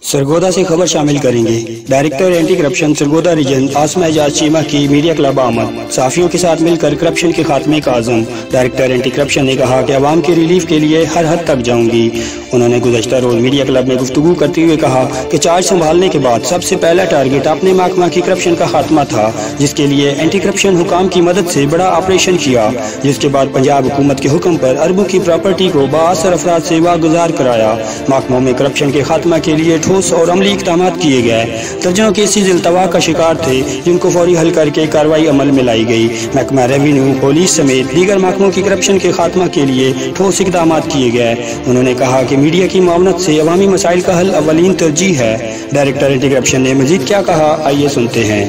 सरगोदा से खबर शामिल करेंगे। Director anti corruption Sargodha region Asma Ejaz Cheema की मीडिया क्लब आमद। साफियों के साथ मिलकर करप्शन के खात्मे का आज़म। डायरेक्टर एंटी करप्शन ने कहा कि अवाम के रिलीफ के लिए हर हद तक जाऊंगी। उन्होंने गुज़श्ता रोज मीडिया क्लब में गुफ्तगू करते हुए कहा कि चार्ज संभालने के बाद सबसे पहला टारगेट अपने महकमा की करप्शन का खात्मा था, जिसके लिए एंटी करप्शन हुकाम की मदद से बड़ा ऑपरेशन किया, जिसके बाद पंजाब हुकूमत के हुक्म पर अरबों की प्रॉपर्टी को बाअसर अफराद से वागुजार कराया। महकमों में करप्शन के खात्मा के लिए ठोस और अमली इक़दाम किए गए। दर्जनों केसेज इल्तवा का शिकार थे, जिनको फौरी हल करके कार्रवाई अमल में लाई गई। महकमा रेवेन्यू, पुलिस समेत दीगर महकमों की करप्शन के खात्मा के लिए ठोस इक़दाम किए गए। उन्होंने कहा कि मीडिया की मावनत से अवामी मसाइल का हल अव्वलीन तरजीह है। डायरेक्टर एंटी करप्शन ने मजीद क्या कहा, आइए सुनते हैं।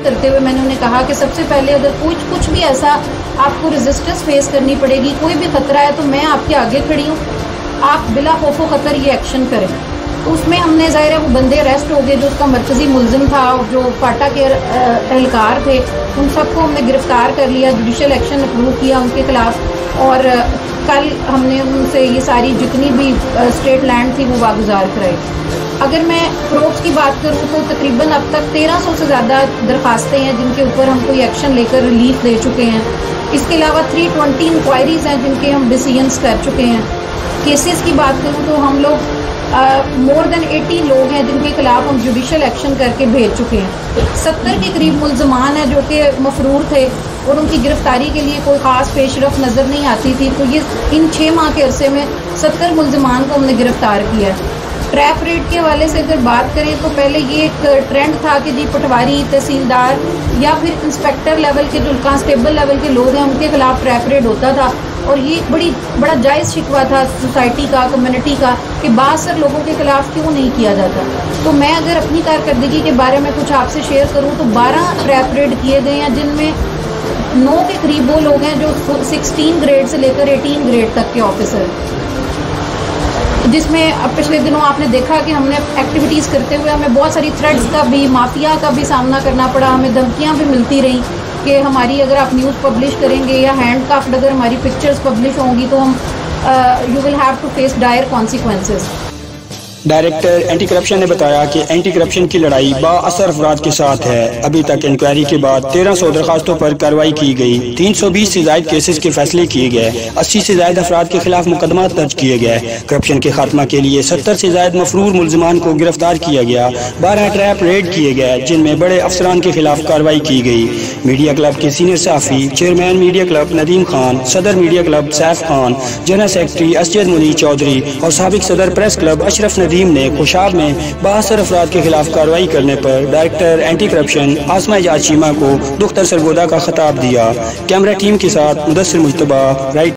करते हुए मैंने उन्हें कहा कि सबसे पहले अगर कुछ भी ऐसा आपको रेजिस्टेंस फेस करनी पड़ेगी, कोई भी खतरा है, तो मैं आपके आगे खड़ी हूँ, आप बिला खौफो खतर ये एक्शन करें। तो उसमें हमने ज़ाहिर है वो बंदे अरेस्ट हो गए, जो उसका मरकजी मुलजिम था और जो फाटा के एहलकार थे, उन सबको हमने गिरफ्तार कर लिया, जुडिशल एक्शन अप्रूव किया उनके खिलाफ। और कल हमने उनसे ये सारी जितनी भी स्टेट लैंड थी वो वागुजार कराई। अगर मैं प्रोब्स की बात करूँ तो तकरीबन अब तक 1300 से ज़्यादा दरखास्तें हैं जिनके ऊपर हम कोई एक्शन लेकर रिलीफ दे चुके हैं। इसके अलावा 320 इंक्वायरीज़ हैं जिनके हम डिसीजंस कर चुके हैं। केसेस की बात करूँ तो हम लोग मोर देन 80 लोग हैं जिनके खिलाफ हम जुडिशल एक्शन करके भेज चुके हैं। 70 के करीब मुल्ज़मान हैं जो कि मफरूर थे और उनकी गिरफ्तारी के लिए कोई ख़ास पेशरफ नज़र नहीं आती थी। तो ये इन 6 माह के अरसे में 70 मुल्ज़मान को हमने गिरफ्तार किया है। ट्रैप रेट के हवाले से अगर बात करें तो पहले ये एक ट्रेंड था कि जी पटवारी, तहसीलदार या फिर इंस्पेक्टर लेवल के जो कांस्टेबल लेवल के लोग हैं उनके खिलाफ ट्रैप रेट होता था, और ये बड़ा जायज़ शिकवा था सोसाइटी का, कम्युनिटी का, कि बाअसर लोगों के खिलाफ क्यों नहीं किया जाता। तो मैं अगर अपनी कारकर्दगी के बारे में कुछ आपसे शेयर करूँ तो 12 ट्रैप रेट किए गए हैं, जिनमें 9 के करीब वो लोग हैं जो 16 ग्रेड से लेकर 18 ग्रेड तक के ऑफिसर, जिसमें अब पिछले दिनों आपने देखा कि हमने एक्टिविटीज़ करते हुए हमें बहुत सारी थ्रेट्स का भी, माफिया का भी सामना करना पड़ा। हमें धमकियां भी मिलती रहीं कि हमारी अगर आप न्यूज़ पब्लिश करेंगे या हैंडक्राफ्ट अगर हमारी पिक्चर्स पब्लिश होंगी तो हम you will have to face dire consequences. Director anti corruption ने बताया कि एंटी करप्शन की लड़ाई बाअसर अफराद के साथ है। अभी तक इंक्वायरी के बाद 1300 दरखास्तों पर कार्रवाई की गई, 320 से ज्यादा केसेस के फैसले किए गए, 80 से ज्यादा अफराद के खिलाफ मुकदमा दर्ज किए गए। करप्शन के खात्मा के लिए 70 से ज्यादा मफरूर मुल्ज़मान को गिरफ्तार किया गया। 12 ट्रैप रेड किए गए, जिनमें बड़े अफसरान के खिलाफ कार्रवाई की गई। मीडिया क्लब के सीनियर सहाफ़ी, chairman media club Nadeem Khan, सदर media club Saif Khan, general secretary Asjad Munir Chaudhry और साबिक सदर प्रेस क्लब अशरफ ने खुशाब में बाअसर अफराद के खिलाफ कार्रवाई करने पर डायरेक्टर एंटी करप्शन आसमा एजाज चीमा को दुख्तर सरगोदा का खिताब दिया। कैमरा टीम के साथ मुदस्सिर मुज्तबा, राइट।